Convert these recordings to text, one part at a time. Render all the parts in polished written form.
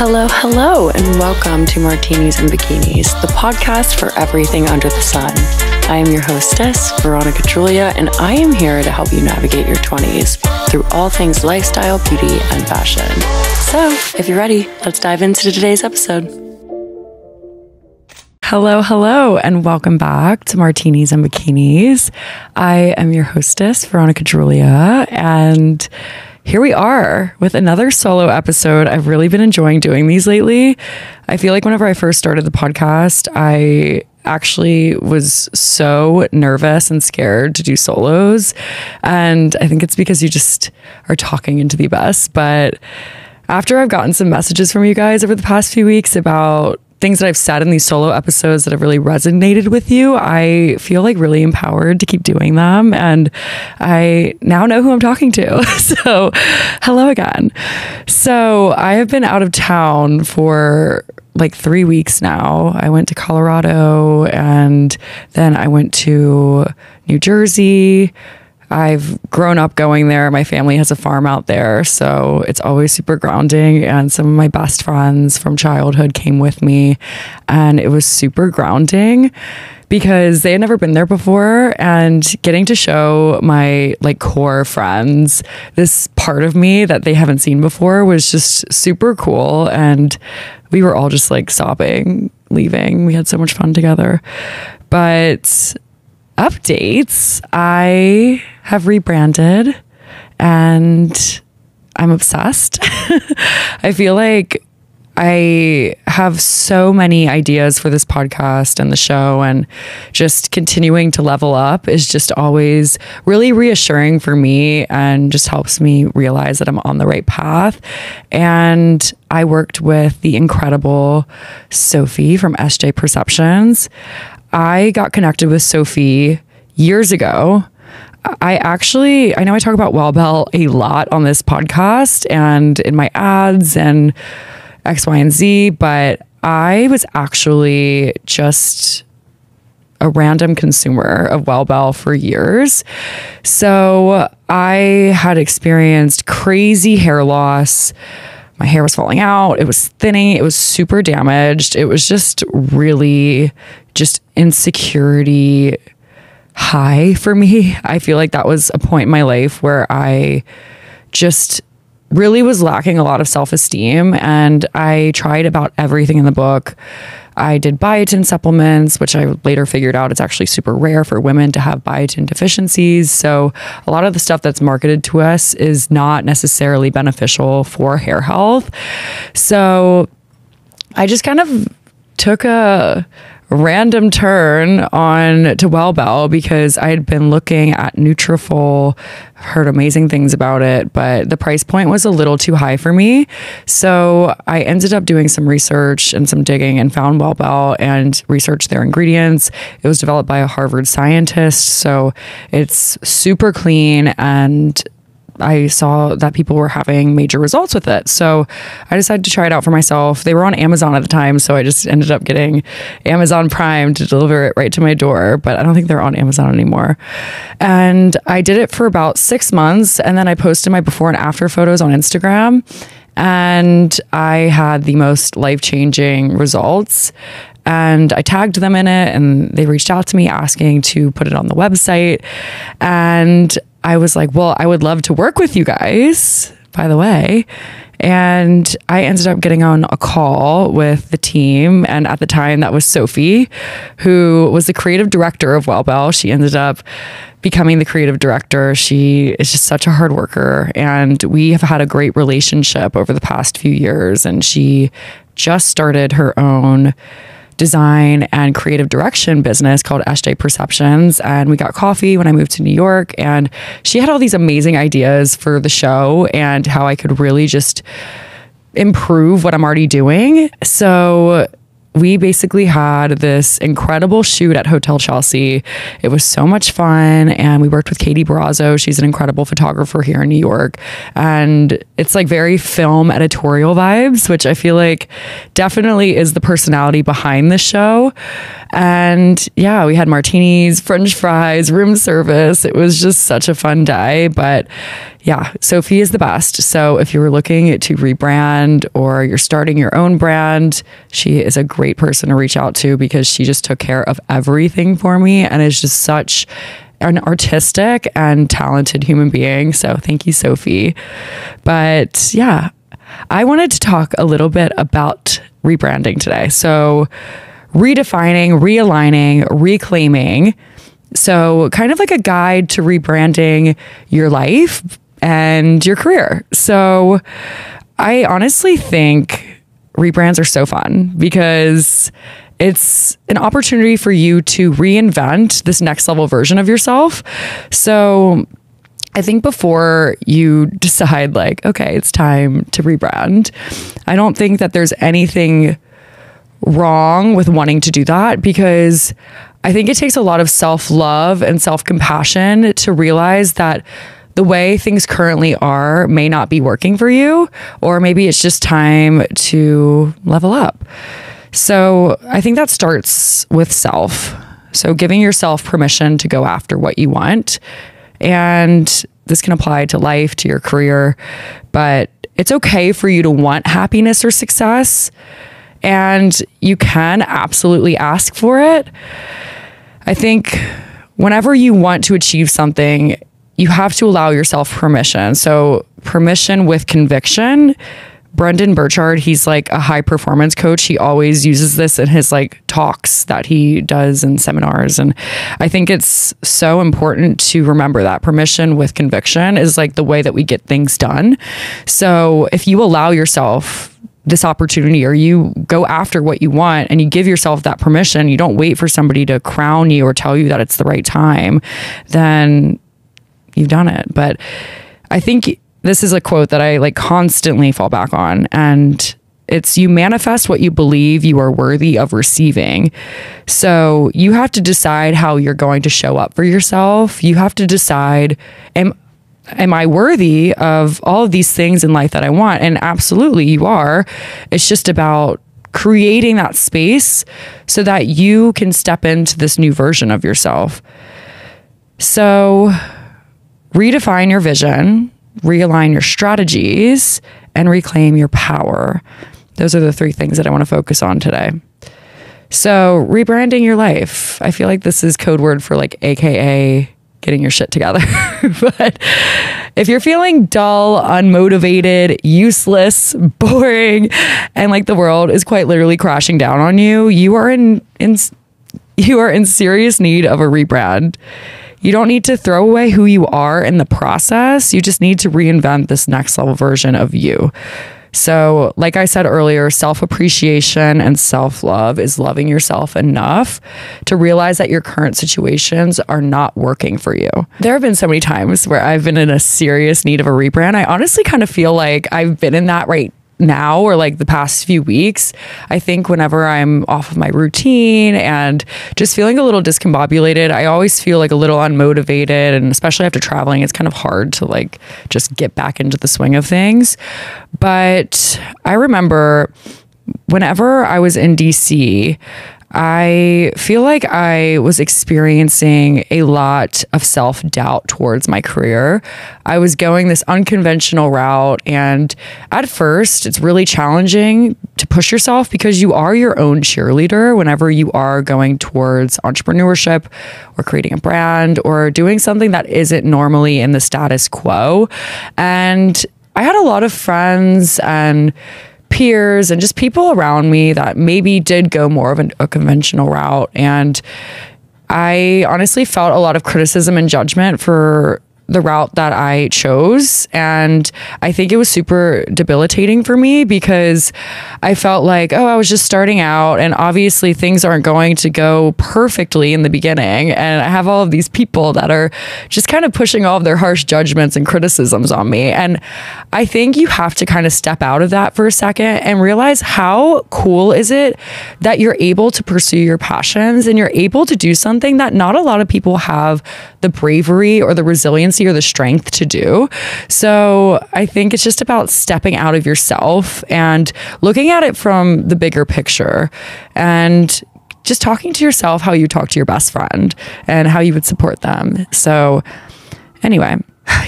Hello, and welcome to Martinis and Bikinis, the podcast for everything under the sun. I am your hostess, Veronica Droulia, and I am here to help you navigate your 20s through all things lifestyle, beauty, and fashion. So, if you're ready, let's dive into today's episode. Hello, and welcome back to Martinis and Bikinis. I am your hostess, Veronica Droulia, and here we are with another solo episode. I've really been enjoying doing these lately. I feel like whenever I first started the podcast, I actually was so nervous and scared to do solos. And I think it's because you just are talking into the abyss. But after I've gotten some messages from you guys over the past few weeks about things that I've said in these solo episodes that have really resonated with you, I feel like really empowered to keep doing them. And I now know who I'm talking to. So hello again. So I have been out of town for like 3 weeks now. I went to Colorado and then I went to New Jersey. I've grown up going there. My family has a farm out there, so it's always super grounding. And some of my best friends from childhood came with me, and it was super grounding because they had never been there before. And getting to show my like core friends this part of me that they haven't seen before was just super cool. And we were all just like sobbing, leaving. We had so much fun together. But updates, I have rebranded and I'm obsessed. I feel like I have so many ideas for this podcast and the show, and just continuing to level up is just always really reassuring for me and just helps me realize that I'm on the right path. And I worked with the incredible Sophie from SJ Perceptions. I got connected with Sophie years ago. I know I talk about Wellbell a lot on this podcast and in my ads and X, Y, and Z, but I was actually just a random consumer of Wellbell for years. So I had experienced crazy hair loss. My hair was falling out. It was thinning. It was super damaged. It was just really just insecurity high for me. I feel like that was a point in my life where I just really was lacking a lot of self-esteem, and I tried about everything in the book. I did biotin supplements, which I later figured out it's actually super rare for women to have biotin deficiencies. So a lot of the stuff that's marketed to us is not necessarily beneficial for hair health. So I just kind of took a random turn on to Wellbell because I had been looking at Nutrafol, heard amazing things about it, but the price point was a little too high for me. So I ended up doing some research and some digging and found Wellbell and researched their ingredients. It was developed by a Harvard scientist, so it's super clean, and I saw that people were having major results with it. So I decided to try it out for myself. They were on Amazon at the time, so I just ended up getting Amazon Prime to deliver it right to my door, but I don't think they're on Amazon anymore. And I did it for about 6 months, and then I posted my before and after photos on Instagram, and I had the most life-changing results. And I tagged them in it, and they reached out to me asking to put it on the website. And I was like, well, I would love to work with you guys, by the way. And I ended up getting on a call with the team. And at the time, that was Sophie, who was the creative director of Wellbell. She ended up becoming the creative director. She is just such a hard worker. And we have had a great relationship over the past few years. And she just started her own design and creative direction business called SJ Perceptions. And we got coffee when I moved to New York, and she had all these amazing ideas for the show and how I could really just improve what I'm already doing. So we basically had this incredible shoot at Hotel Chelsea. It was so much fun. And we worked with Katie Barrazzo. She's an incredible photographer here in New York. And it's like very film editorial vibes, which I feel like definitely is the personality behind the show. And yeah, we had martinis, French fries, room service. It was just such a fun day. But yeah, Sophie is the best. So if you were looking to rebrand or you're starting your own brand, she is a great person to reach out to because she just took care of everything for me and is just such an artistic and talented human being. So thank you, Sophie. But yeah, I wanted to talk a little bit about rebranding today. So redefining, realigning, reclaiming. So kind of like a guide to rebranding your life and your career. So I honestly think rebrands are so fun because it's an opportunity for you to reinvent this next level version of yourself. So I think before you decide like, okay, it's time to rebrand, I don't think that there's anything wrong with wanting to do that because I think it takes a lot of self-love and self-compassion to realize that the way things currently are may not be working for you, or maybe it's just time to level up. So I think that starts with self. So giving yourself permission to go after what you want. And this can apply to life, to your career, but it's okay for you to want happiness or success. And you can absolutely ask for it. I think whenever you want to achieve something, you have to allow yourself permission. So permission with conviction. Brendan Burchard, he's like a high performance coach. He always uses this in his like talks that he does in seminars. And I think it's so important to remember that permission with conviction is like the way that we get things done. So if you allow yourself this opportunity or you go after what you want and you give yourself that permission, you don't wait for somebody to crown you or tell you that it's the right time, then you've done it. But I think this is a quote that I like constantly fall back on, and it's you manifest what you believe you are worthy of receiving. So you have to decide how you're going to show up for yourself. You have to decide, am I worthy of all of these things in life that I want? And absolutely you are. It's just about creating that space so that you can step into this new version of yourself. So redefine your vision, realign your strategies, and reclaim your power. Those are the three things that I want to focus on today. So rebranding your life. I feel like this is code word for like AKA getting your shit together. But if you're feeling dull, unmotivated, useless, boring, and like the world is quite literally crashing down on you, you are in serious need of a rebrand. You don't need to throw away who you are in the process. You just need to reinvent this next level version of you. So like I said earlier, self-appreciation and self-love is loving yourself enough to realize that your current situations are not working for you. There have been so many times where I've been in a serious need of a rebrand. I honestly kind of feel like I've been in that right now, or like the past few weeks. I think whenever I'm off of my routine and just feeling a little discombobulated, I always feel like a little unmotivated, and especially after traveling, it's kind of hard to like just get back into the swing of things. But I remember whenever I was in DC, I feel like I was experiencing a lot of self-doubt towards my career. I was going this unconventional route, and at first it's really challenging to push yourself because you are your own cheerleader whenever you are going towards entrepreneurship or creating a brand or doing something that isn't normally in the status quo. And I had a lot of friends and peers and just people around me that maybe did go more of a conventional route. And I honestly felt a lot of criticism and judgment for the route that I chose. And I think it was super debilitating for me because I felt like, oh, I was just starting out and obviously things aren't going to go perfectly in the beginning. And I have all of these people that are just kind of pushing all of their harsh judgments and criticisms on me. And I think you have to kind of step out of that for a second and realize how cool is it that you're able to pursue your passions and you're able to do something that not a lot of people have the bravery or the resiliency or the strength to do. So I think it's just about stepping out of yourself and looking at it from the bigger picture and just talking to yourself how you talk to your best friend and how you would support them. So anyway,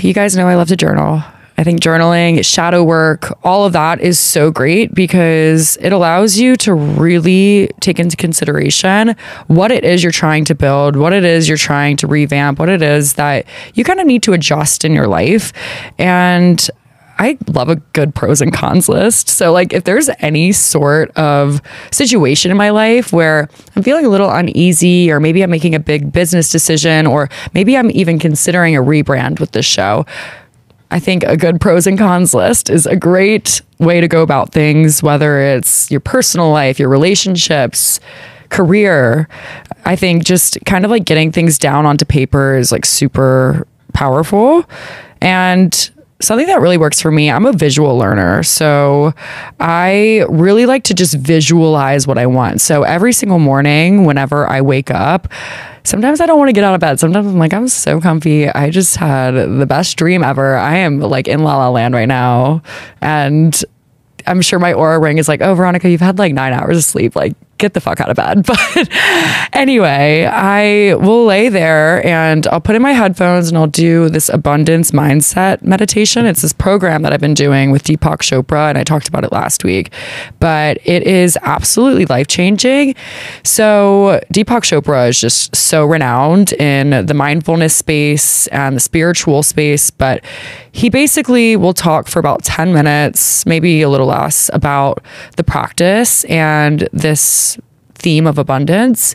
You guys know I love to journal. I think journaling, shadow work, all of that is so great because it allows you to really take into consideration what it is you're trying to build, what it is you're trying to revamp, what it is that you kind of need to adjust in your life. And I love a good pros and cons list. So like if there's any sort of situation in my life where I'm feeling a little uneasy, or maybe I'm making a big business decision, or maybe I'm even considering a rebrand with this show, I think a good pros and cons list is a great way to go about things, whether it's your personal life, your relationships, career. I think just kind of like getting things down onto paper is like super powerful. And something that really works for me, I'm a visual learner. So I really like to just visualize what I want. So every single morning, whenever I wake up, sometimes I don't want to get out of bed. Sometimes I'm like, I'm so comfy. I just had the best dream ever. I am like in La La Land right now. And I'm sure my aura ring is like, oh, Veronica, you've had like 9 hours of sleep. Like, get the fuck out of bed. But anyway, I will lay there and I'll put in my headphones and I'll do this abundance mindset meditation. It's this program that I've been doing with Deepak Chopra, and I talked about it last week, but it is absolutely life-changing. So Deepak Chopra is just so renowned in the mindfulness space and the spiritual space, but he basically will talk for about 10 minutes, maybe a little less, about the practice and this theme of abundance.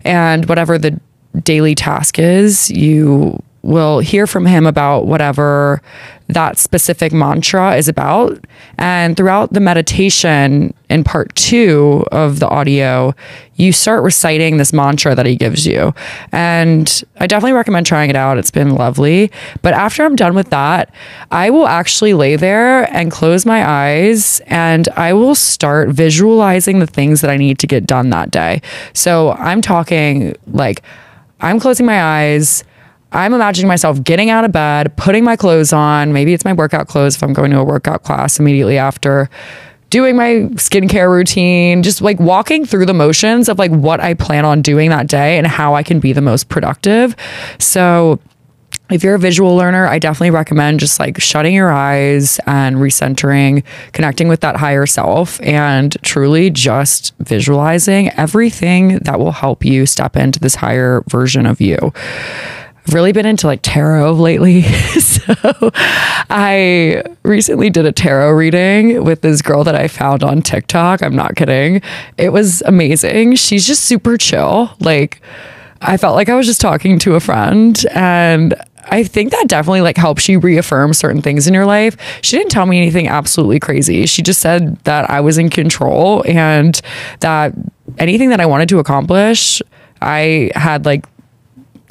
And whatever the daily task is, you will hear from him about whatever that specific mantra is about. And throughout the meditation in part 2 of the audio, you start reciting this mantra that he gives you. And I definitely recommend trying it out. It's been lovely. But after I'm done with that, I will actually lay there and close my eyes and I will start visualizing the things that I need to get done that day. So I'm talking like I'm closing my eyes, I'm imagining myself getting out of bed, putting my clothes on. Maybe it's my workout clothes if I'm going to a workout class immediately after, doing my skincare routine, just like walking through the motions of like what I plan on doing that day and how I can be the most productive. So if you're a visual learner, I definitely recommend just like shutting your eyes and recentering, connecting with that higher self, and truly just visualizing everything that will help you step into this higher version of you. I've really been into like tarot lately. So I recently did a tarot reading with this girl that I found on TikTok. I'm not kidding. It was amazing. She's just super chill. Like I felt like I was just talking to a friend, and I think that definitely like helps you reaffirm certain things in your life. She didn't tell me anything absolutely crazy. She just said that I was in control and that anything that I wanted to accomplish, I had like,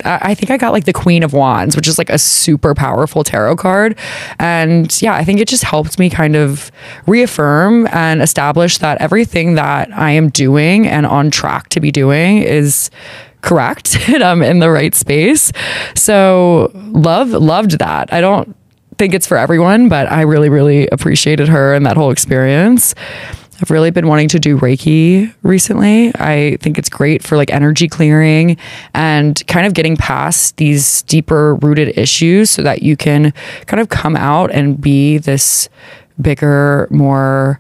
I think I got like the Queen of Wands, which is like a super powerful tarot card. And yeah, I think it just helped me kind of reaffirm and establish that everything that I am doing and on track to be doing is correct and I'm in the right space. So loved that. I don't think it's for everyone, but I really appreciated her and that whole experience. I've really been wanting to do Reiki recently. I think it's great for like energy clearing and kind of getting past these deeper rooted issues so that you can kind of come out and be this bigger, more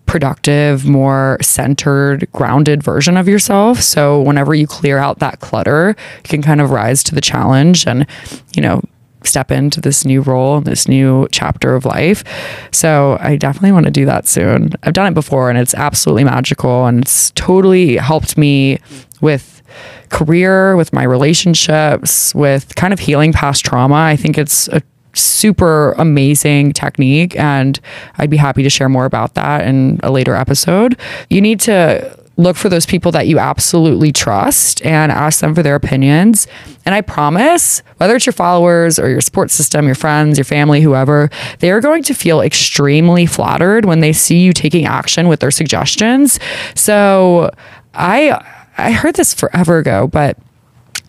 productive, more centered, grounded version of yourself. So whenever you clear out that clutter, you can kind of rise to the challenge and, you know, step into this new role, this new chapter of life. So I definitely want to do that soon. I've done it before and it's absolutely magical, and it's totally helped me with career, with my relationships, with kind of healing past trauma. I think it's a super amazing technique, and I'd be happy to share more about that in a later episode. You need to look for those people that you absolutely trust and ask them for their opinions. And I promise, whether it's your followers or your support system, your friends, your family, whoever, they are going to feel extremely flattered when they see you taking action with their suggestions. So I heard this forever ago, but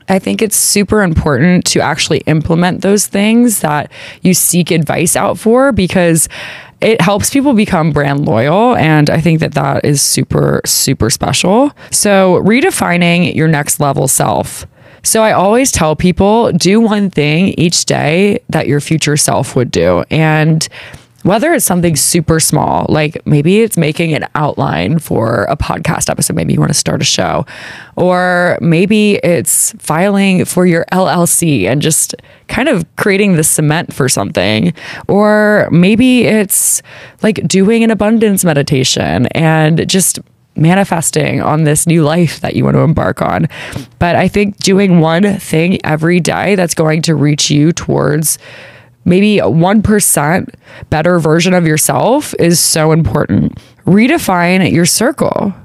I think it's super important to actually implement those things that you seek advice out for, because it helps people become brand loyal. And I think that that is super special. So redefining your next level self. So I always tell people, do one thing each day that your future self would do. And whether it's something super small, like maybe it's making an outline for a podcast episode, maybe you want to start a show, or maybe it's filing for your LLC and just kind of creating the cement for something, or maybe it's like doing an abundance meditation and just manifesting on this new life that you want to embark on. But I think doing one thing every day that's going to reach you towards maybe a 1% better version of yourself is so important. Redefine your circle.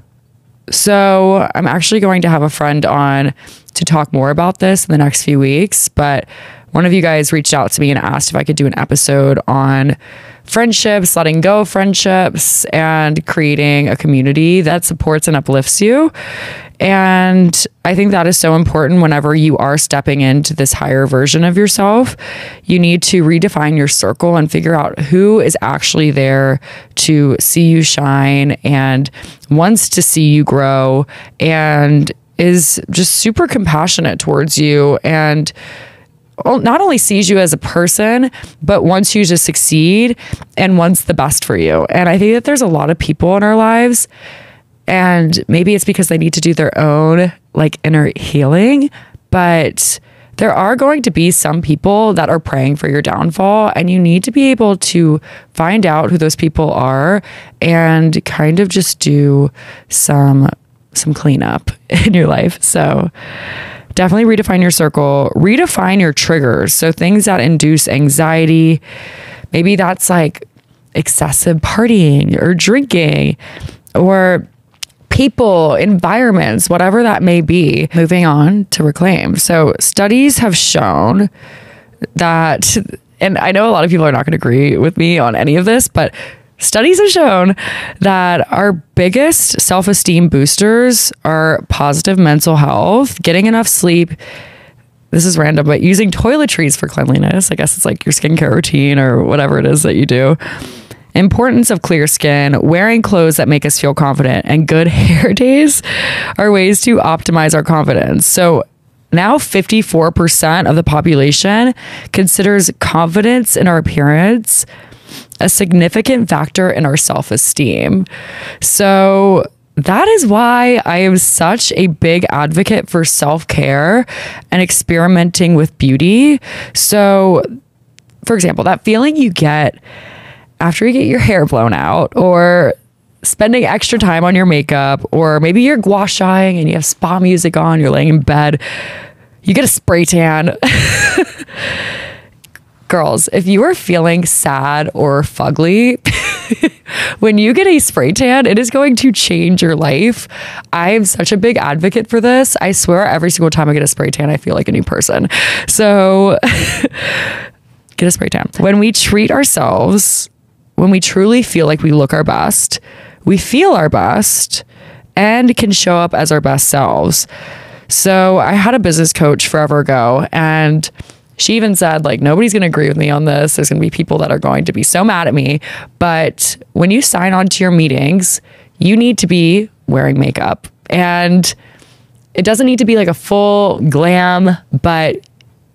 So I'm actually going to have a friend on to talk more about this in the next few weeks, but one of you guys reached out to me and asked if I could do an episode on friendships, letting go of friendships, and creating a community that supports and uplifts you. And I think that is so important whenever you are stepping into this higher version of yourself. You need to redefine your circle and figure out who is actually there to see you shine and wants to see you grow and is just super compassionate towards you and not only sees you as a person, but wants you to succeed and wants the best for you. And I think that there's a lot of people in our lives, and maybe it's because they need to do their own like inner healing, but there are going to be some people that are praying for your downfall, and you need to be able to find out who those people are and kind of just do some cleanup in your life. So definitely redefine your circle, redefine your triggers. So things that induce anxiety, maybe that's like excessive partying or drinking or people, environments, whatever that may be. Moving on to reclaim. So studies have shown that, and I know a lot of people are not going to agree with me on any of this, but studies have shown that our biggest self-esteem boosters are positive mental health, getting enough sleep. This is random, but using toiletries for cleanliness. I guess it's like your skincare routine or whatever it is that you do. Importance of clear skin, wearing clothes that make us feel confident, and good hair days are ways to optimize our confidence. So now 54% of the population considers confidence in our appearance a significant factor in our self-esteem. So that is why I am such a big advocate for self-care and experimenting with beauty. So, for example, that feeling you get after you get your hair blown out, or spending extra time on your makeup, or maybe you're gua shaing and you have spa music on, you're laying in bed, you get a spray tan. Girls, if you are feeling sad or fugly, when you get a spray tan, it is going to change your life. I'm such a big advocate for this. I swear every single time I get a spray tan, I feel like a new person. So get a spray tan. When we treat ourselves, when we truly feel like we look our best, we feel our best and can show up as our best selves. So I had a business coach forever ago, and she even said, like, nobody's going to agree with me on this. There's going to be people that are going to be so mad at me. But when you sign on to your meetings, you need to be wearing makeup. And it doesn't need to be like a full glam, but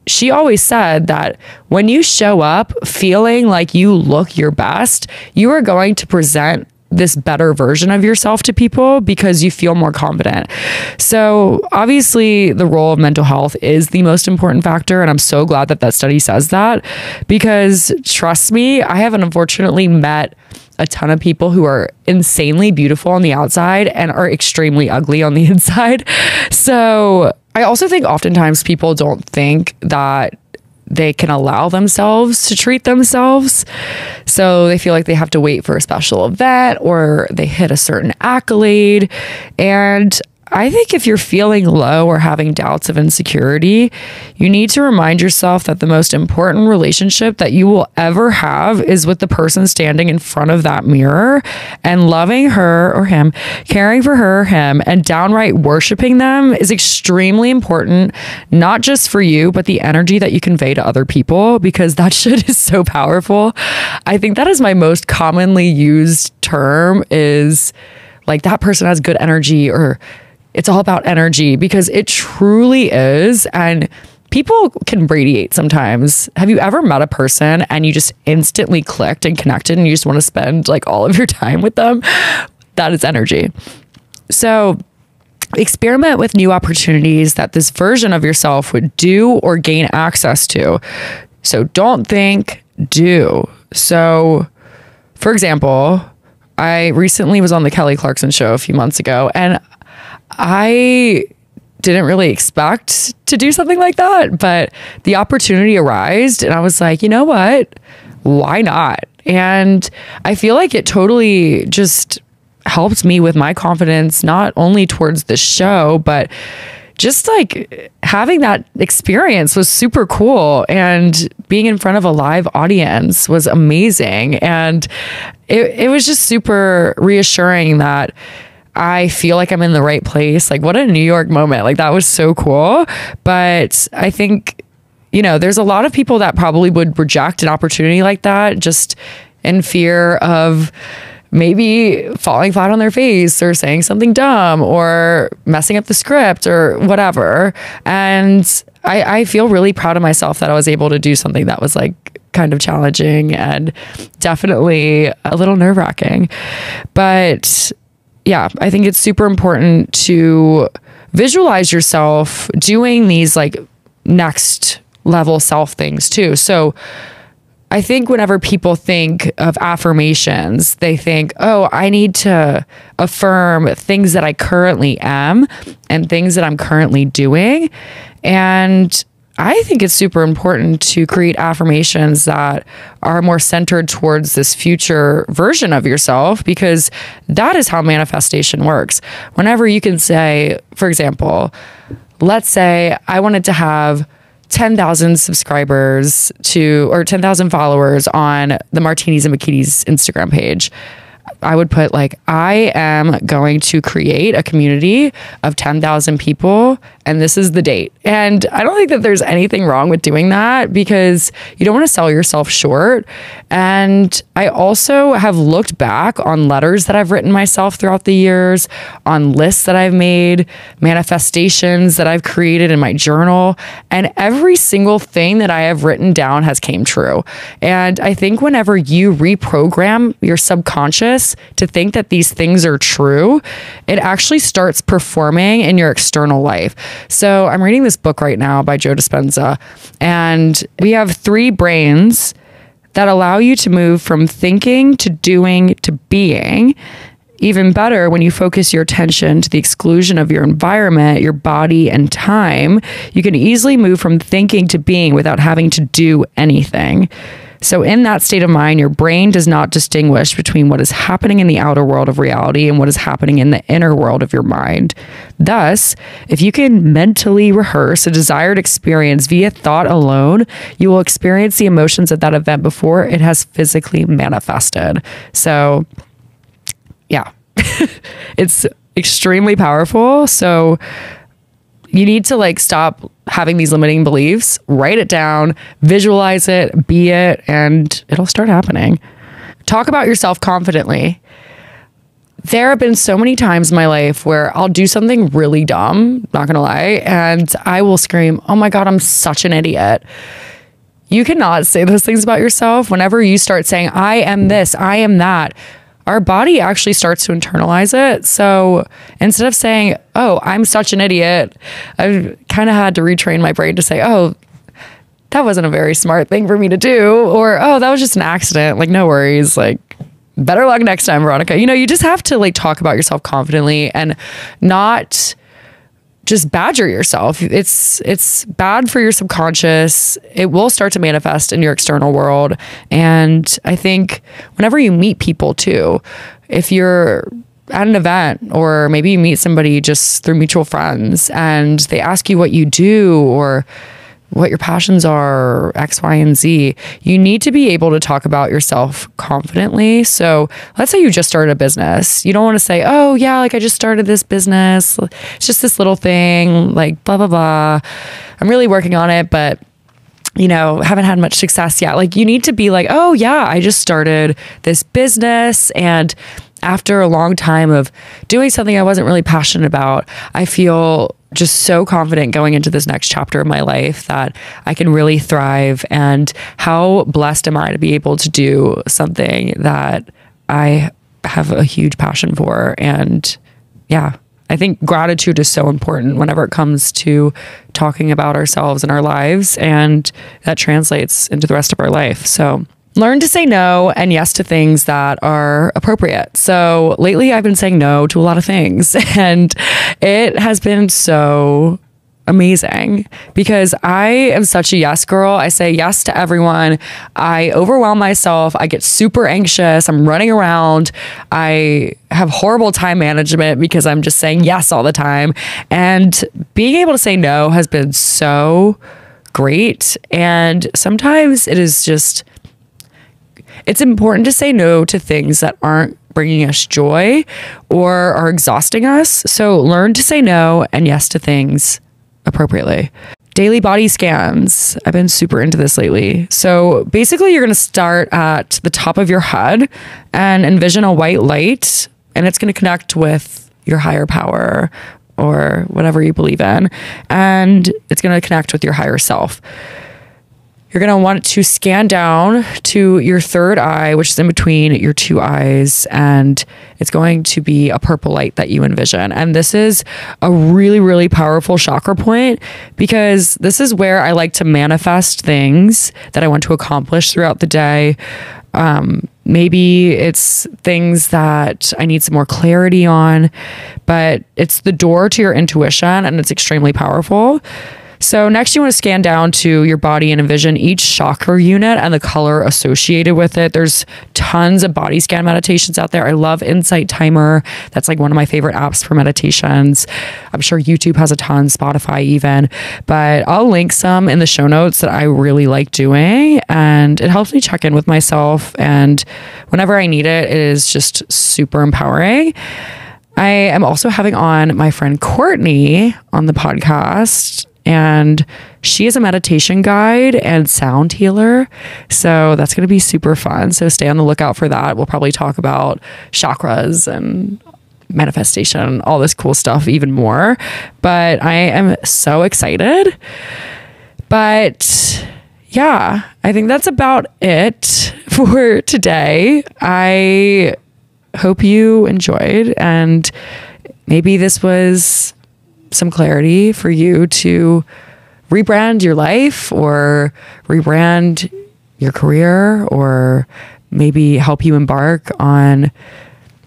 she always said that when you show up feeling like you look your best, you are going to present this better version of yourself to people because you feel more confident. So obviously the role of mental health is the most important factor. And I'm so glad that that study says that, because trust me, I haven't unfortunately met a ton of people who are insanely beautiful on the outside and are extremely ugly on the inside. So I also think oftentimes people don't think that they can allow themselves to treat themselves. So they feel like they have to wait for a special event or they hit a certain accolade. And I think if you're feeling low or having doubts of insecurity, you need to remind yourself that the most important relationship that you will ever have is with the person standing in front of that mirror and loving her or him, caring for her or him, and downright worshiping them is extremely important, not just for you, but the energy that you convey to other people, because that shit is so powerful. I think that is my most commonly used term, is like, that person has good energy, or it's all about energy, because it truly is. And people can radiate sometimes. Have you ever met a person and you just instantly clicked and connected and you just want to spend like all of your time with them? That is energy. So experiment with new opportunities that this version of yourself would do or gain access to. So don't think, do. So for example, I recently was on the Kelly Clarkson show a few months ago, and I didn't really expect to do something like that, but the opportunity arose and I was like, you know what? Why not? And I feel like it totally just helped me with my confidence, not only towards the show, but just like having that experience was super cool. And being in front of a live audience was amazing. And it was just super reassuring that I feel like I'm in the right place. Like, what a New York moment. Like, that was so cool. But I think, there's a lot of people that probably would reject an opportunity like that just in fear of maybe falling flat on their face or saying something dumb or messing up the script or whatever. And I feel really proud of myself that I was able to do something that was like kind of challenging and definitely a little nerve-wracking. But yeah, I think it's super important to visualize yourself doing these like next level self things too. So I think whenever people think of affirmations, they think, oh, I need to affirm things that I currently am and things that I'm currently doing. And I think it's super important to create affirmations that are more centered towards this future version of yourself, because that is how manifestation works. Whenever you can say, for example, let's say I wanted to have 10,000 subscribers or 10,000 followers on the Martinis and Bikinis Instagram page. I would put like, I am going to create a community of 10,000 people and this is the date. And I don't think that there's anything wrong with doing that, because you don't want to sell yourself short. And I also have looked back on letters that I've written myself throughout the years, on lists that I've made, manifestations that I've created in my journal, and every single thing that I have written down has came true. And I think whenever you reprogram your subconscious to think that these things are true, it actually starts performing in your external life. So I'm reading this book right now by Joe Dispenza, and we have 3 brains that allow you to move from thinking to doing to being. Even better, when you focus your attention to the exclusion of your environment, your body, and time, you can easily move from thinking to being without having to do anything. So in that state of mind, your brain does not distinguish between what is happening in the outer world of reality and what is happening in the inner world of your mind. Thus, if you can mentally rehearse a desired experience via thought alone, you will experience the emotions of that event before it has physically manifested. So yeah, it's extremely powerful. So you need to like stop having these limiting beliefs, write it down, visualize it, be it, and it'll start happening. Talk about yourself confidently. There have been so many times in my life where I'll do something really dumb, not gonna lie, and I will scream, oh my God, I'm such an idiot. You cannot say those things about yourself. Whenever you start saying, I am this, I am that, our body actually starts to internalize it. So instead of saying, oh, I'm such an idiot, I've kind of had to retrain my brain to say, oh, that wasn't a very smart thing for me to do. Or, oh, that was just an accident. Like, no worries. Like, better luck next time, Veronica. You just have to like talk about yourself confidently and not just badger yourself. It's bad for your subconscious. It will start to manifest in your external world. And I think whenever you meet people too, if you're at an event or maybe you meet somebody just through mutual friends and they ask you what you do or what your passions are, X, Y, and Z, you need to be able to talk about yourself confidently. So let's say you just started a business. You don't want to say, oh yeah, like I just started this business. It's just this little thing, like blah, blah, blah. I'm really working on it, but haven't had much success yet. Like, you need to be like, oh yeah, I just started this business, and after a long time of doing something I wasn't really passionate about, I feel just so confident going into this next chapter of my life that I can really thrive. And how blessed am I to be able to do something that I have a huge passion for. And yeah, I think gratitude is so important whenever it comes to talking about ourselves and our lives, and that translates into the rest of our life. So learn to say no and yes to things that are appropriate. So lately I've been saying no to a lot of things, and it has been so amazing because I am such a yes girl. I say yes to everyone. I overwhelm myself. I get super anxious. I'm running around. I have horrible time management because I'm just saying yes all the time. And being able to say no has been so great. And sometimes it's important to say no to things that aren't bringing us joy or are exhausting us. So learn to say no and yes to things appropriately. Daily body scans. I've been super into this lately. So basically, you're going to start at the top of your head and envision a white light, and it's going to connect with your higher power or whatever you believe in. And it's going to connect with your higher self. You're going to want to scan down to your third eye, which is in between your two eyes, and it's going to be a purple light that you envision. And this is a really, really powerful chakra point because this is where I like to manifest things that I want to accomplish throughout the day. Maybe it's things that I need some more clarity on, but it's the door to your intuition, and it's extremely powerful. So next, you want to scan down to your body and envision each chakra unit and the color associated with it. There's tons of body scan meditations out there. I love Insight Timer. That's like one of my favorite apps for meditations. I'm sure YouTube has a ton, Spotify even, but I'll link some in the show notes that I really like doing, and it helps me check in with myself. And whenever I need it, it is just super empowering. I am also having on my friend Courtney on the podcast, and she is a meditation guide and sound healer. So that's going to be super fun. So stay on the lookout for that. We'll probably talk about chakras and manifestation, all this cool stuff, even more. But I am so excited. But yeah, I think that's about it for today. I hope you enjoyed, and maybe this was some clarity for you to rebrand your life or rebrand your career, or maybe help you embark on,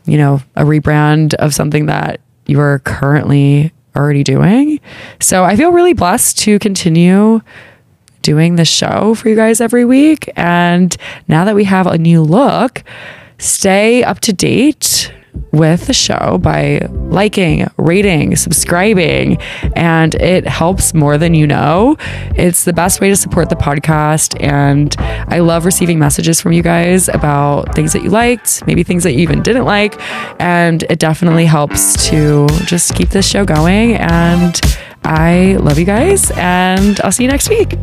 a rebrand of something that you are currently already doing. So I feel really blessed to continue doing this show for you guys every week. And now that we have a new look, stay up to date with the show by liking, rating, subscribing, and it helps more than you know. It's the best way to support the podcast, and I love receiving messages from you guys about things that you liked, maybe things that you even didn't like, and it definitely helps to just keep this show going. And I love you guys, and I'll see you next week.